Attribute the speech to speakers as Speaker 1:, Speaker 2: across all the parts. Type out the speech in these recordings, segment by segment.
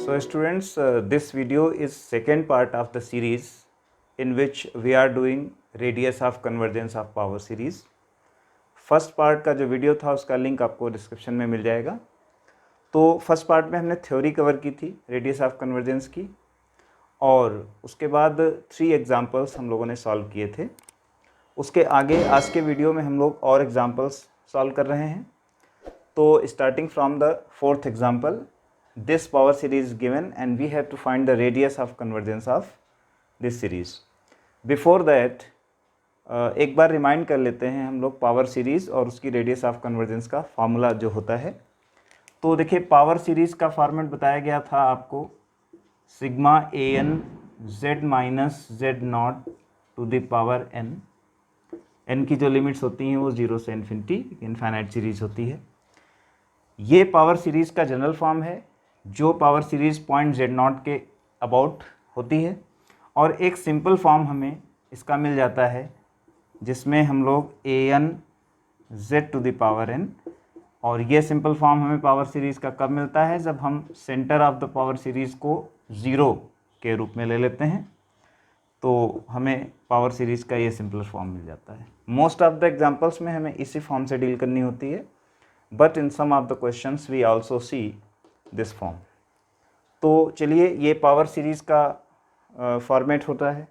Speaker 1: So students, this video is second part of the series in which we are doing radius of convergence of power series. First part का जो video था उसका link आपको description में मिल जाएगा। तो first part में हमने थ्योरी कवर की थी रेडियस ऑफ कन्वर्जेंस की, और उसके बाद 3 एग्जांपल्स हम लोगों ने सॉल्व किए थे। उसके आगे आज के वीडियो में हम लोग और एग्जांपल्स सॉल्व कर रहे हैं। तो starting from the 4th example, this power series given and we have to find the radius of convergence of this series. Before that एक बार रिमाइंड कर लेते हैं हम लोग पावर सीरीज़ और उसकी रेडियस ऑफ कन्वर्जेंस का फार्मूला जो होता है। तो देखिए, पावर सीरीज़ का फॉर्मेट बताया गया था आपको, sigma a N z minus z not to the power n. N की जो लिमिट्स होती हैं वो 0 से इन्फिनिटी इनफाइनाइट सीरीज होती है। ये पावर सीरीज़ का जनरल फॉर्म है जो power series point Z not के अबाउट होती है, और एक सिंपल फॉर्म हमें इसका मिल जाता है जिसमें हम लोग A N Z to the power N, और ये सिंपल फॉर्म हमें पावर सीरीज़ का कब मिलता है, जब हम centre of the power series को 0 के रूप में ले लेते हैं, तो हमें पावर सीरीज़ का ये सिंपल फॉर्म मिल जाता है। मोस्ट ऑफ द एग्जांपल्स में हमें इसी फॉर्म से डील करनी होती है, but in some of the questions we also see this form. तो चलिए, ये पावर सीरीज़ का फॉर्मेट होता है।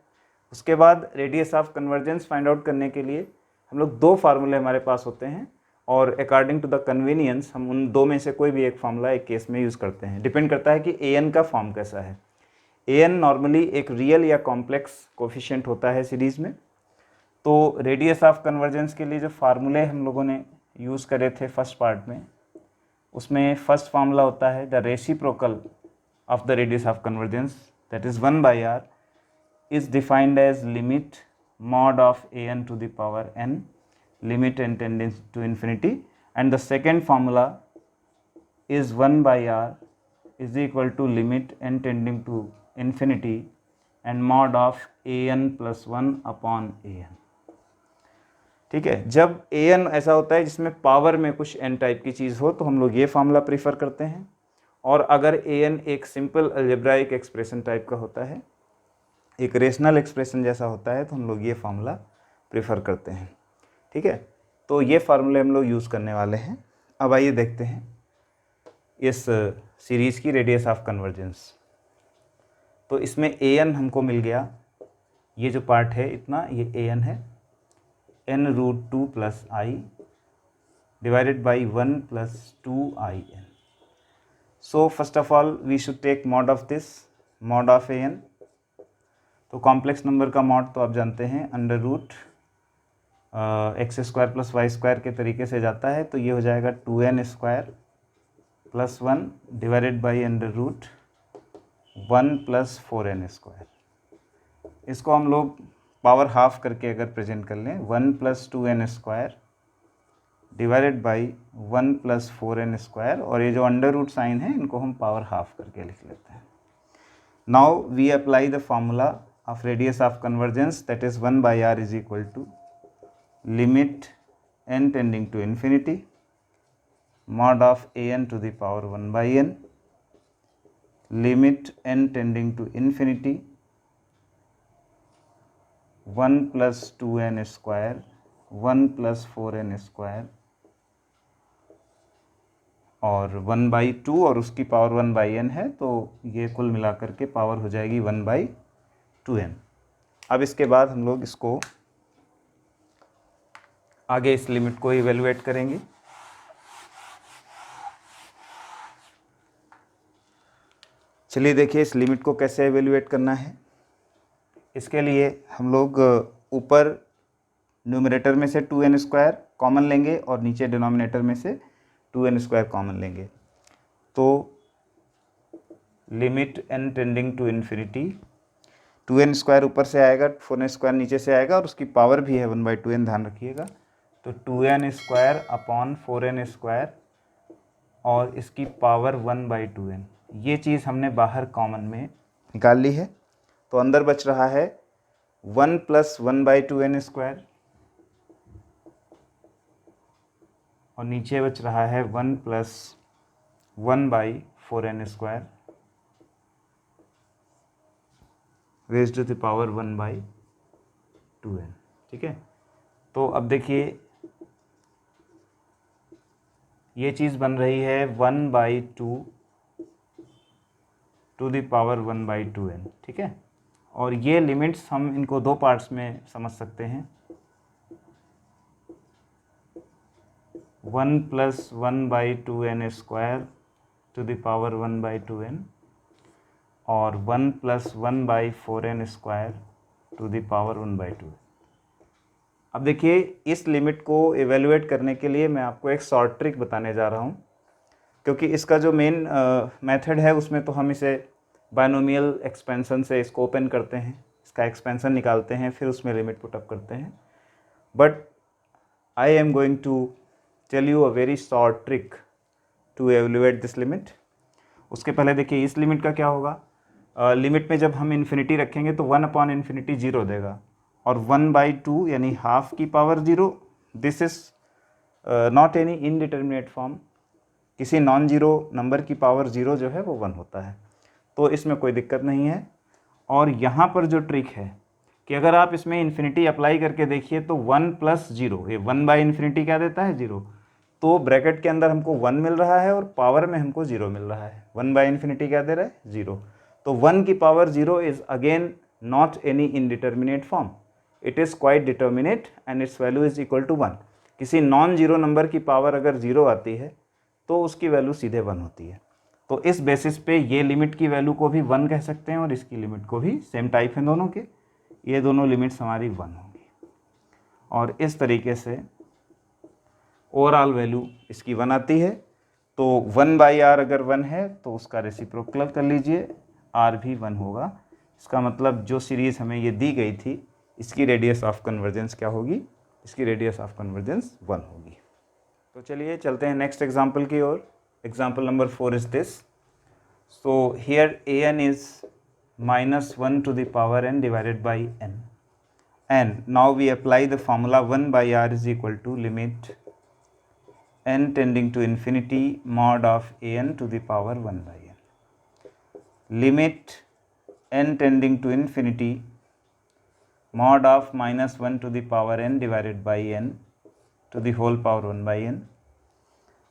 Speaker 1: उसके बाद radius of convergence find out करने के लिए हम लोग 2 फार्मूले हमारे पास होते हैं, और अकॉर्डिंग टू द कन्वीनियंस हम उन 2 में से कोई भी एक फार्मूला एक केस में यूज़ करते हैं। डिपेंड करता है कि ए एन का फॉर्म कैसा है। ए एन नॉर्मली एक रियल या कॉम्प्लेक्स कोफिशिएंट होता है सीरीज़ में। तो रेडियस ऑफ कन्वर्जेंस के लिए जो फार्मूले हम लोगों ने यूज़ करे थे फर्स्ट पार्ट में, उसमें फर्स्ट फार्मूला होता है the reciprocal of the radius of convergence, that is 1/r is defined as limit mod of a n to the power n, limit n tending to infinity, and the second formula is 1/r is equal to limit n tending to infinity and mod of a n plus 1 upon a n। ठीक है, जब a n ऐसा होता है जिसमें power में कुछ n type की चीज़ हो तो हम लोग ये फार्मूला प्रीफर करते हैं, और अगर a n एक सिंपल अलजेब्राइक एक्सप्रेशन टाइप का होता है, एक रेशनल एक्सप्रेशन जैसा होता है, तो हम लोग ये फार्मूला प्रेफर करते हैं। ठीक है, तो ये फार्मूले हम लोग यूज़ करने वाले हैं। अब आइए देखते हैं इस सीरीज़ की रेडियस ऑफ कन्वर्जेंस। तो इसमें ए एन हमको मिल गया, ये जो पार्ट है इतना, ये ए एन है, n√2 + i divided by 1 + 2i n। So first of all we should take mod of this, mod of a n. तो कॉम्प्लेक्स नंबर का मॉड तो आप जानते हैं x² + y² के तरीके से जाता है, तो ये हो जाएगा 2n² + 1 डिवाइडेड बाई √1 + 4n²। इसको हम लोग पावर हाफ करके अगर प्रेजेंट कर लें, 1 + 2n² डिवाइडेड बाई 1 + 4n², और ये जो अंडर साइन है इनको हम पावर हाफ करके लिख लेते हैं। Now we apply the formula of radius of convergence, that is 1/r is equal to limit n tending to infinity mod of a n to the power 1/n limit n tending to infinity 1 + 2n², 1 + 4n² और 1/2, और उसकी power 1/n है, तो ये कुल मिलाकर के power हो जाएगी 1/2n। अब इसके बाद हम लोग इसको आगे इस लिमिट को इवेलुएट करेंगे। चलिए देखिए इस लिमिट को कैसे इवेलुएट करना है। इसके लिए हम लोग ऊपर न्यूमरेटर में से 2n² कॉमन लेंगे और नीचे डिनोमिनेटर में से 2n² कॉमन लेंगे। तो limit n tending to infinity, 2n² ऊपर से आएगा, 4n² नीचे से आएगा, और उसकी पावर भी है 1/2n, ध्यान रखिएगा। तो 2n² अपॉन 4n², और इसकी पावर 1/2n। ये चीज़ हमने बाहर कॉमन में निकाल ली है, तो अंदर बच रहा है 1 + 1/2n², और नीचे बच रहा है 1 + 1/4n²। Raise to the power 1/2n। ठीक है, तो अब देखिए ये चीज़ बन रही है 1/2 टू द पावर 1/2n। ठीक है, और ये लिमिट्स हम इनको दो पार्ट्स में समझ सकते हैं, 1 + 1/2n square to the power 1/2n और 1 + 1/4n square to the power 1/2। अब देखिए इस लिमिट को एवेलुएट करने के लिए मैं आपको एक शॉर्ट ट्रिक बताने जा रहा हूँ, क्योंकि इसका जो मेन मेथड है उसमें तो हम इसे बायनोमियल एक्सपेंशन से इसको ओपन करते हैं, इसका एक्सपेंशन निकालते हैं, फिर उसमें लिमिट पुट अप करते हैं। But I am going to tell you a very short trick to evaluate this limit. उसके पहले देखिए इस लिमिट का क्या होगा, लिमिट में जब हम इन्फिनिटी रखेंगे तो 1/∞ 0 देगा, और 1/2 यानी हाफ की power 0, this is not any indeterminate form. किसी नॉन जीरो नंबर की पावर 0 जो है वो 1 होता है, तो इसमें कोई दिक्कत नहीं है। और यहाँ पर जो ट्रिक है कि अगर आप इसमें इन्फिनिटी अप्लाई करके देखिए तो 1 + 0, ये 1/∞ क्या देता है 0, तो ब्रैकेट के अंदर हमको 1 मिल रहा है और पावर में हमको 0 मिल रहा है। 1/∞ क्या दे रहा है 0, तो 1 की power 0 is again not any indeterminate form, it is quite determinate and its value is equal to 1। किसी नॉन जीरो नंबर की पावर अगर 0 आती है तो उसकी वैल्यू सीधे 1 होती है। तो इस बेसिस पे ये लिमिट की वैल्यू को भी 1 कह सकते हैं और इसकी लिमिट को भी, सेम टाइप हैं दोनों के, ये दोनों लिमिट्स हमारी 1 होंगी। और इस तरीके से ओवरऑल वैल्यू इसकी 1 आती है। तो 1/r अगर 1 है तो उसका रेसिप्रोकल कर लीजिए, r भी 1 होगा। इसका मतलब जो सीरीज़ हमें ये दी गई थी इसकी रेडियस ऑफ कन्वर्जेंस क्या होगी, इसकी रेडियस ऑफ कन्वर्जेंस 1 होगी। तो चलिए चलते हैं नेक्स्ट एग्जाम्पल की ओर। Example number 4 is this. So here an is -1 to the power n divided by n, and now we apply the formula 1/r is equal to limit n tending to infinity mod of an to the power 1/n. Limit n tending to infinity mod of -1 to the power n divided by n to the whole power 1/n।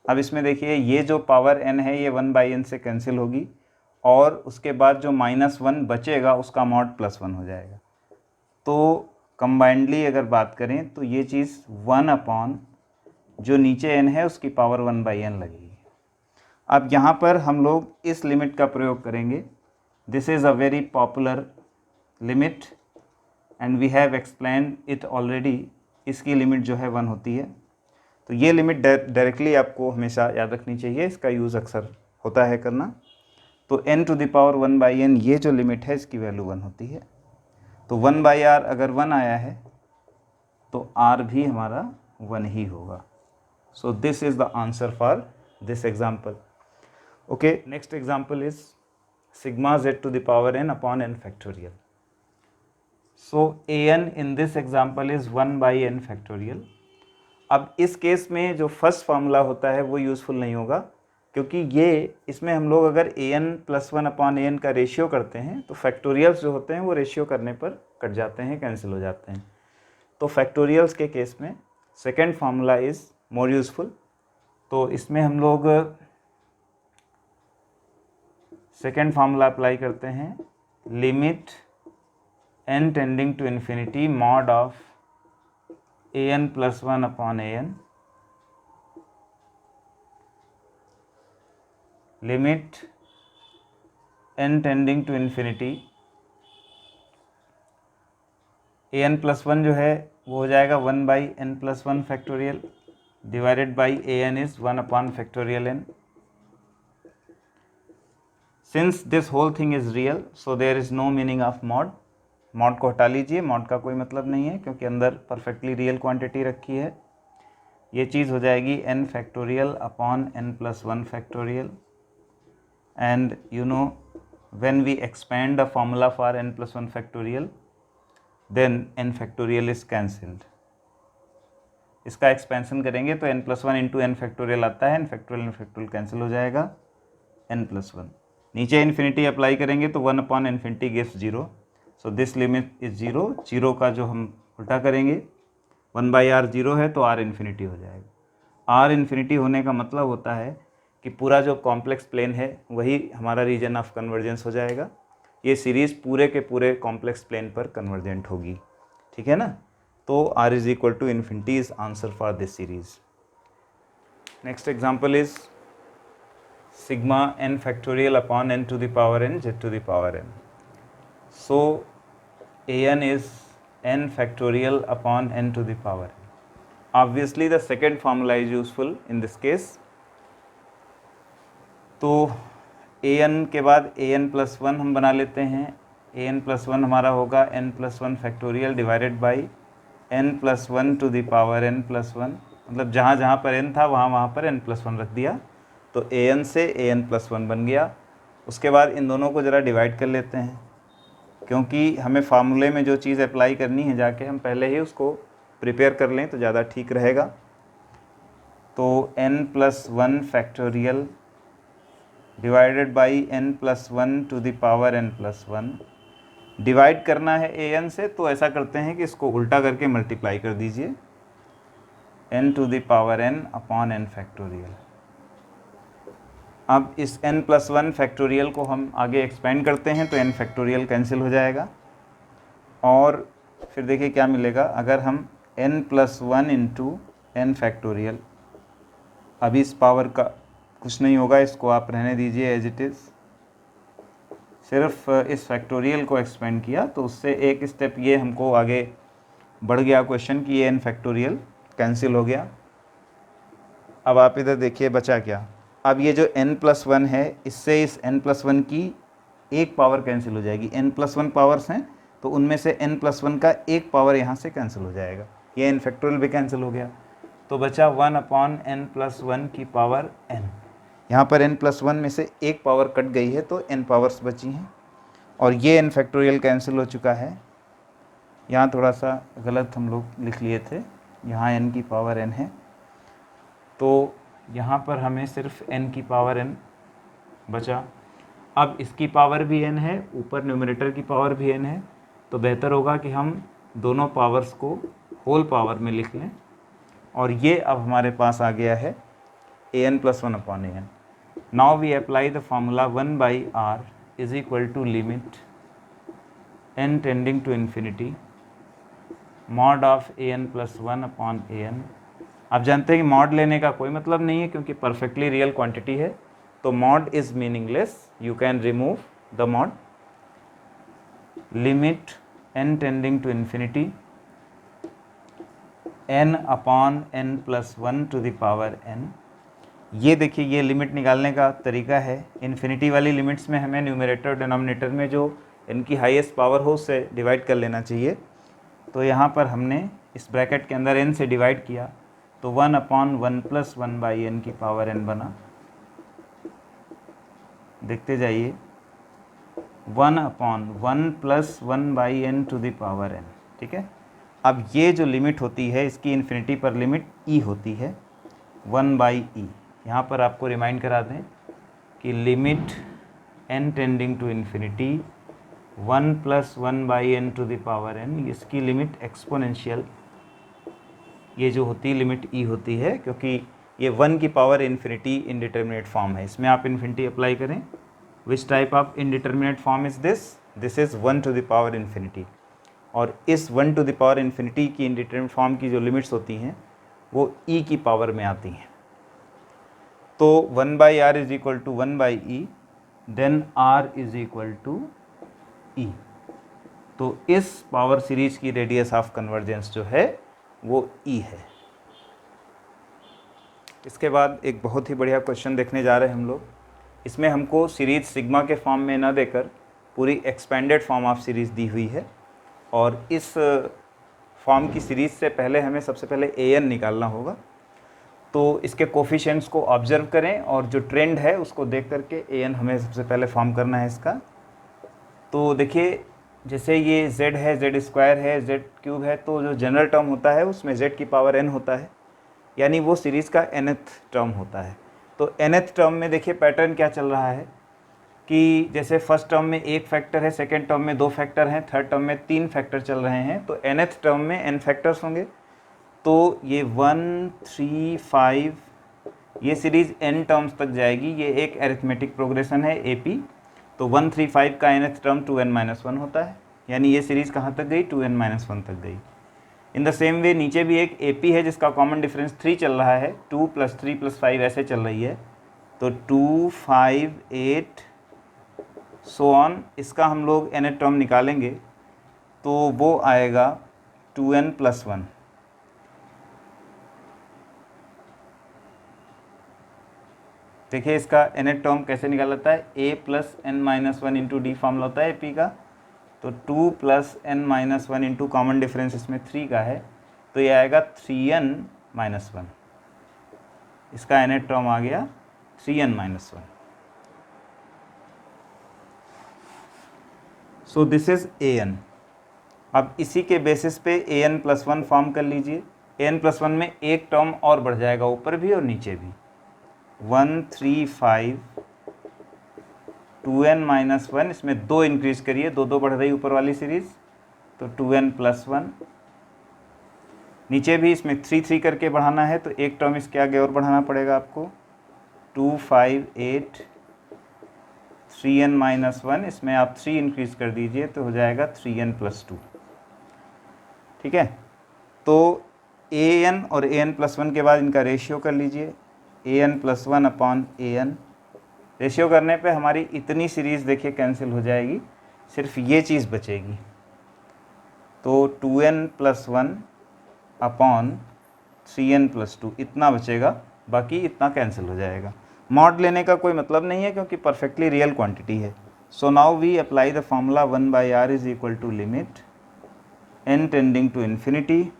Speaker 1: अब इसमें देखिए ये जो power n है ये 1/n से cancel होगी, और उसके बाद जो -1 बचेगा उसका मॉड +1 हो जाएगा। तो कंबाइंडली अगर बात करें तो ये चीज़ 1/ जो नीचे n है उसकी पावर 1/n लगेगी। अब यहाँ पर हम लोग इस लिमिट का प्रयोग करेंगे। This is a very popular limit and we have explained it already. इसकी लिमिट जो है 1 होती है, तो ये लिमिट डायरेक्टली आपको हमेशा याद रखनी चाहिए, इसका यूज़ अक्सर होता है करना। तो n to the power 1/n ये जो लिमिट है इसकी वैल्यू 1 होती है। तो 1/r अगर 1 आया है तो r भी हमारा 1 ही होगा। So this is the answer for this example. Okay, next example is sigma z to the power n upon n factorial. सो an in this example is 1/n factorial. अब इस केस में जो फर्स्ट फार्मूला होता है वो useful नहीं होगा, क्योंकि ये इसमें हम लोग अगर an + 1/an का रेशियो करते हैं तो फैक्टोरियल्स जो होते हैं वो रेशियो करने पर कट जाते हैं, कैंसिल हो जाते हैं। तो फैक्टोरियल्स के केस में second formula is more useful. तो इसमें हम लोग सेकेंड फार्मूला अप्लाई करते हैं, limit n tending to infinity mod of an + 1/an limit n tending to infinity an + 1 जो है वो हो जाएगा 1/n + 1 factorial divided by an is 1/n। Since this whole thing is real so there is no meaning of mod. Mod को हटा लीजिए, mod का कोई मतलब नहीं है क्योंकि अंदर परफेक्टली रियल क्वांटिटी रखी है। ये चीज़ हो जाएगी n factorial upon n + 1 factorial, and you know when we expand the formula for n + 1 factorial then n factorial is cancelled. इसका एक्सपेंशन करेंगे तो n + 1 इंटू n फैक्टोरियल आता है, n फैक्टोरियल कैंसिल हो जाएगा, n + 1 नीचे इन्फिनिटी अप्लाई करेंगे तो 1/∞ gives 0। So this limit is 0, 0 का जो हम उल्टा करेंगे 1/r 0 है तो r इन्फिनिटी हो जाएगा। r इन्फिनिटी होने का मतलब होता है कि पूरा जो कॉम्प्लेक्स प्लेन है वही हमारा रीजन ऑफ कन्वर्जेंस हो जाएगा। ये सीरीज़ पूरे के पूरे कॉम्प्लेक्स प्लेन पर कन्वर्जेंट होगी, ठीक है ना। तो r is equal to infinity is answer for this series. Next example is sigma n factorial upon n to the power n z to the power n। So an is n factorial upon n to the power n. Obviously the second formula is useful in this case. तो an के बाद an plus 1 हम बना लेते हैं। an plus 1 हमारा होगा n plus 1 factorial divided by n plus 1 to the power n plus 1, मतलब जहाँ जहाँ पर n था वहाँ पर n प्लस 1 रख दिया, तो an से an प्लस 1 बन गया। उसके बाद इन दोनों को ज़रा डिवाइड कर लेते हैं, क्योंकि हमें फार्मूले में जो चीज़ अप्लाई करनी है जाके हम पहले ही उसको प्रिपेयर कर लें तो ज़्यादा ठीक रहेगा। तो n plus 1 factorial divided by n plus 1 to the power n plus 1, divide करना है an से, तो ऐसा करते हैं कि इसको उल्टा करके मल्टीप्लाई कर दीजिए, n to the power n upon n factorial. अब इस n प्लस 1 फैक्टोरियल को हम आगे एक्सपेंड करते हैं तो n फैक्टोरियल कैंसिल हो जाएगा, और फिर देखिए क्या मिलेगा। अगर हम n plus 1 into n factorial, अभी इस पावर का कुछ नहीं होगा, इसको आप रहने दीजिए एज इट इज़, सिर्फ इस फैक्टोरियल को एक्सपेंड किया तो उससे एक स्टेप ये हमको आगे बढ़ गया क्वेश्चन कि ये n फैक्टोरियल कैंसिल हो गया। अब आप इधर देखिए बचा क्या। अब ये जो n प्लस 1 है, इससे इस n प्लस 1 की एक पावर कैंसिल हो जाएगी। n प्लस 1 पावर्स हैं तो उनमें से n प्लस 1 का एक पावर यहाँ से कैंसिल हो जाएगा, ये n फैक्टोरियल भी कैंसिल हो गया, तो बचा 1 अपॉन n प्लस 1 की पावर n। यहाँ पर n प्लस 1 में से एक पावर कट गई है तो n पावर्स बची हैं, और ये n फैक्टोरियल कैंसिल हो चुका है। यहाँ थोड़ा सा गलत हम लोग लिख लिए थे, यहाँ n की पावर n है, तो यहाँ पर हमें सिर्फ n की पावर n बचा। अब इसकी पावर भी n है, ऊपर न्यूमरेटर की पावर भी n है, तो बेहतर होगा कि हम दोनों पावर्स को होल पावर में लिख लें, और ये अब हमारे पास आ गया है an plus 1 upon an। Now we apply the formula 1/r is equal to limit n tending to infinity mod of an plus 1 upon an। आप जानते हैं कि मॉड लेने का कोई मतलब नहीं है क्योंकि परफेक्टली रियल क्वांटिटी है, तो mod is meaningless, you can remove the mod. Limit n tending to infinity n upon n plus 1 to the power n। ये देखिए, ये लिमिट निकालने का तरीका है। इन्फिनिटी वाली लिमिट्स में हमें न्यूमरेटर और डिनोमिनेटर में जो इनकी हाईएस्ट पावर हो उससे डिवाइड कर लेना चाहिए। तो यहाँ पर हमने इस ब्रैकेट के अंदर n से डिवाइड किया तो 1 अपॉन 1 प्लस 1 बाई n की पावर n बना। देखते जाइए, 1 upon 1 plus 1 by n to the power n, ठीक है। अब ये जो लिमिट होती है इसकी इन्फिनिटी पर लिमिट e होती है 1 बाई e। यहाँ पर आपको रिमाइंड करा दें कि limit n tending to infinity 1 plus 1 by n to the power n, इसकी लिमिट एक्सपोनेंशियल, ये जो होती है लिमिट e होती है, क्योंकि ये 1 की पावर इन्फिनिटी इनडिटर्मिनेट फॉर्म है। इसमें आप इन्फिनिटी अप्लाई करें। Which type of indeterminate form is this? This is 1 to the power infinity, और इस 1 टू द पावर इन्फिनिटी की इनडिटर्मिनेट फॉर्म की जो लिमिट्स होती हैं वो e की पावर में आती हैं। तो 1/r is equal to 1/e, then r is equal to e। तो इस पावर सीरीज की रेडियस ऑफ कन्वर्जेंस जो है वो e है। इसके बाद एक बहुत ही बढ़िया क्वेश्चन देखने जा रहे हैं हम लोग। इसमें हमको सीरीज सिग्मा के फॉर्म में ना देकर पूरी एक्सपेंडेड फॉर्म ऑफ सीरीज़ दी हुई है, और इस फॉर्म की सीरीज़ से पहले हमें सबसे पहले an निकालना होगा। तो इसके कोफिशिएंट्स को ऑब्जर्व करें और जो ट्रेंड है उसको देख करके an हमें सबसे पहले फॉर्म करना है इसका। तो देखिए, जैसे ये z है, z स्क्वायर है, z क्यूब है, तो जो जनरल टर्म होता है उसमें z की पावर n होता है, यानी वो सीरीज़ का nth टर्म होता है। तो nth टर्म में देखिए पैटर्न क्या चल रहा है, कि जैसे फर्स्ट टर्म में एक फैक्टर है, सेकेंड टर्म में 2 फैक्टर हैं, थर्ड टर्म में 3 फैक्टर चल रहे हैं, तो nth टर्म में n फैक्टर्स होंगे। तो ये 1, 3, 5 ये सीरीज़ n टर्म्स तक जाएगी। ये एक एरिथमेटिक प्रोग्रेशन है AP। तो 1, 3, 5 का nth टर्म 2n-1 होता है, यानी ये सीरीज़ कहाँ तक गई, 2n-1 तक गई। इन द सेम वे नीचे भी एक AP है जिसका कॉमन डिफरेंस 3 चल रहा है, 2 + 3 + 5 ऐसे चल रही है। तो 2, 5, 8 सो ऑन, इसका हम लोग nth टर्म निकालेंगे तो वो आएगा 2n+1। देखिए इसका nth टर्म कैसे निकाला है, a + n-1 into D formula होता है AP का। तो 2 + n-1 इंटू कॉमन डिफरेंस इसमें 3 का है, तो ये आएगा 3n-1। इसका nth टर्म आ गया 3n-1। So this is an। अब इसी के बेसिस पे an+1 फॉर्म कर लीजिए। an+1 में एक टर्म और बढ़ जाएगा, ऊपर भी और नीचे भी। 1, 3, 5 2n-1, इसमें 2 इंक्रीज करिए, 2 बढ़ रही ऊपर वाली सीरीज, तो 2n+1। नीचे भी इसमें 3, 3 करके बढ़ाना है, तो एक टर्म इसके आगे और बढ़ाना पड़ेगा आपको। 2, 5, 8 3n-1, इसमें आप 3 इंक्रीज कर दीजिए तो हो जाएगा 3n+2। ठीक है, तो an और an+1 के बाद इनका रेशियो कर लीजिए, an+1/an। रेशियो करने पे हमारी इतनी सीरीज़ देखिए कैंसिल हो जाएगी, सिर्फ ये चीज़ बचेगी। तो 2n+1/3n+2 इतना बचेगा, बाकी इतना कैंसिल हो जाएगा। मॉड लेने का कोई मतलब नहीं है क्योंकि परफेक्टली रियल क्वांटिटी है। So now we apply the formula 1/r is equal to limit n tending to infinity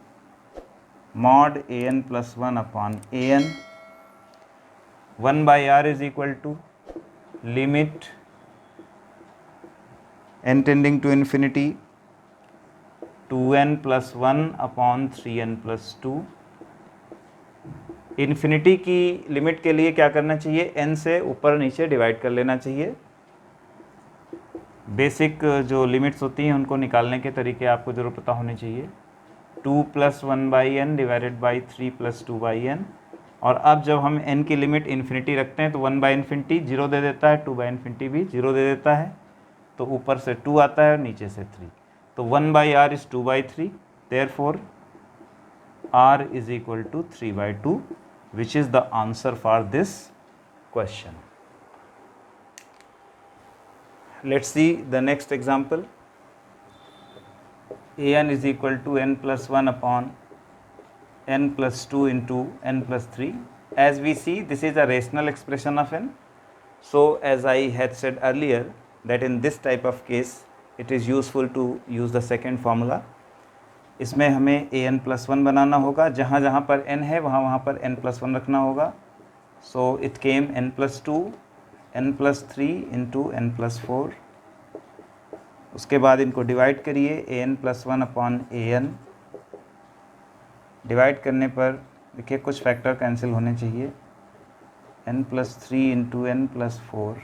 Speaker 1: mod an+1/an। 1/r is equal to limit n tending to infinity 2n+1/3n+2। Infinity की limit के लिए क्या करना चाहिए, n से ऊपर नीचे डिवाइड कर लेना चाहिए। बेसिक जो लिमिट्स होती हैं उनको निकालने के तरीके आपको ज़रूर पता होने चाहिए। 2 + 1/n डिवाइडेड बाई 3 + 2/n। और अब जब हम n की लिमिट इन्फिनिटी रखते हैं तो 1/∞ 0 दे देता है, 2/∞ भी 0 दे देता है, तो ऊपर से 2 आता है और नीचे से 3। तो 1/r is 2/3, therefore r is equal to 3/2, which is the answer for this question. Let's see the next example. an is equal to n+1/n+2 into n+3. As we see, this is a rational expression of n. So as I had said earlier, that in this type of case it is useful to use the second formula. इसमें हमें an+1 बनाना होगा, जहाँ जहाँ पर n है वहाँ वहाँ पर n+1 रखना होगा। So it came n+2 n+3 into n+4। उसके बाद इनको डिवाइड करिए, an+1/an। डिवाइड करने पर देखिए कुछ फैक्टर कैंसिल होने चाहिए, n+3 इंटू n+4।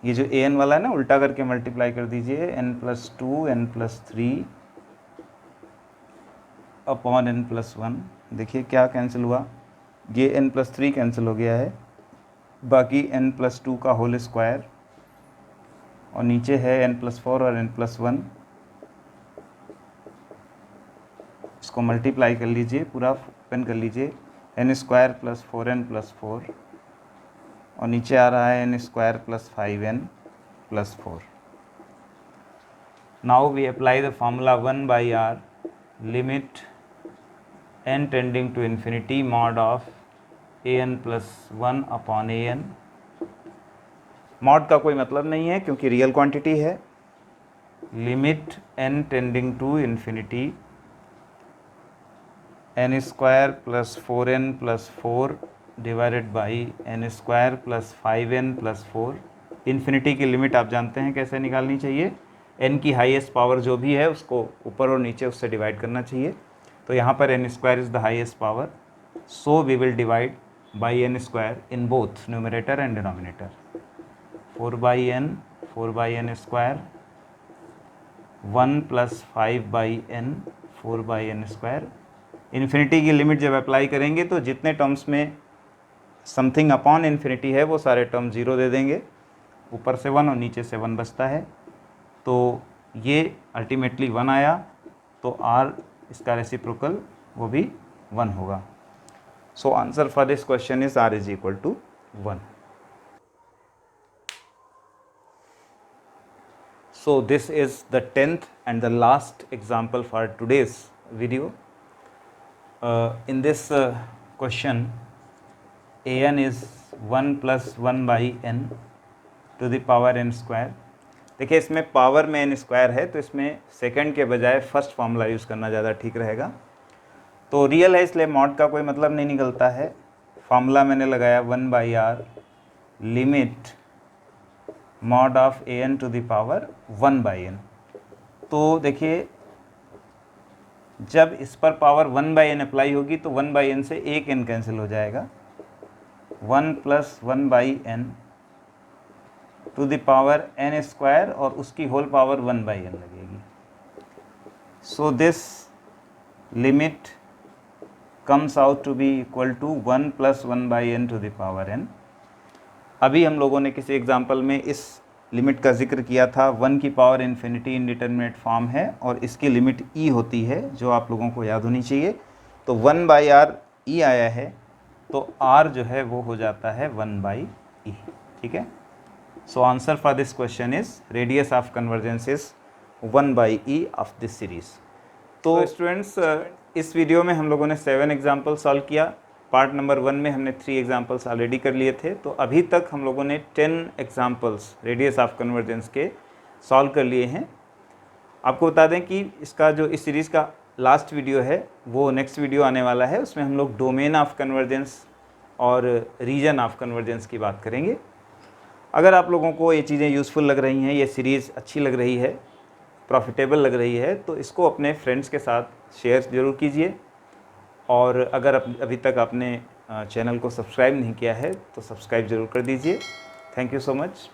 Speaker 1: ये जो an वाला है ना, उल्टा करके मल्टीप्लाई कर दीजिए, n+2 n+3/n+1। देखिए क्या कैंसिल हुआ, ये n+3 कैंसिल हो गया है, बाकी n+2 का होल स्क्वायर, और नीचे है n+4 और n+1। इसको मल्टीप्लाई कर लीजिए, पूरा ओपन कर लीजिए, n² + 4n + 4, और नीचे आ रहा है n² + 5n + 4। Now we apply the formula 1/r limit n tending to infinity mod of an+1/an। Mod का कोई मतलब नहीं है क्योंकि रियल क्वांटिटी है। Limit n tending to infinity n² + 4n + 4 divided by n² + 5n + 4। Infinity की limit आप जानते हैं कैसे निकालनी चाहिए, n की हाईएस्ट पावर जो भी है उसको ऊपर और नीचे उससे डिवाइड करना चाहिए। तो यहाँ पर n² is the highest power, so we will divide by n² in both numerator and denominator. 4/n square 1 + 5/n 4/n square. Infinity की लिमिट जब अप्लाई करेंगे तो जितने टर्म्स में समथिंग अपॉन इन्फिनिटी है वो सारे टर्म 0 दे देंगे, ऊपर से 1 और नीचे से 1 बचता है, तो ये अल्टीमेटली 1 आया, तो r इसका रेसिप्रोकल वो भी 1 होगा। So answer for this question is r = 1। So this is the 10th and the last example for today's video. In this question, an is 1 + 1/n to the power n square. देखिए इसमें power में n square है तो इसमें second के बजाय first formula use करना ज़्यादा ठीक रहेगा। तो रियल है इसलिए मॉड का कोई मतलब नहीं निकलता है। फार्मूला मैंने लगाया 1/r limit mod of an to the power 1/n। तो देखिए जब इस पर पावर 1/n अप्लाई होगी तो 1/n से एक n कैंसिल हो जाएगा, 1 + 1/n to the power n square और उसकी होल पावर 1/n लगेगी। So this limit comes out to be equal to 1 + 1/n to the power n। अभी हम लोगों ने किसी एग्जाम्पल में इस लिमिट का जिक्र किया था, 1 की पावर इन्फिनिटी इनडिटरमिनेट फॉर्म है और इसकी लिमिट e होती है, जो आप लोगों को याद होनी चाहिए। तो 1/r e आया है, तो r जो है वो हो जाता है 1/e। ठीक है, so answer for this question is radius of convergence is 1/e of this series. तो स्टूडेंट्स इस वीडियो में हम लोगों ने 7 एग्जाम्पल सॉल्व किया। पार्ट नंबर 1 में हमने 3 एग्जाम्पल्स ऑलरेडी कर लिए थे, तो अभी तक हम लोगों ने 10 एग्जाम्पल्स रेडियस ऑफ कन्वर्जेंस के सॉल्व कर लिए हैं। आपको बता दें कि इसका जो इस सीरीज़ का लास्ट वीडियो है वो नेक्स्ट वीडियो आने वाला है, उसमें हम लोग डोमेन ऑफ कन्वर्जेंस और रीजन ऑफ कन्वर्जेंस की बात करेंगे। अगर आप लोगों को ये चीज़ें यूज़फुल लग रही हैं, ये सीरीज़ अच्छी लग रही है, प्रॉफिटेबल लग रही है, तो इसको अपने फ्रेंड्स के साथ शेयर ज़रूर कीजिए। और अगर अभी तक आपने चैनल को सब्सक्राइब नहीं किया है तो सब्सक्राइब ज़रूर कर दीजिए। Thank you so much.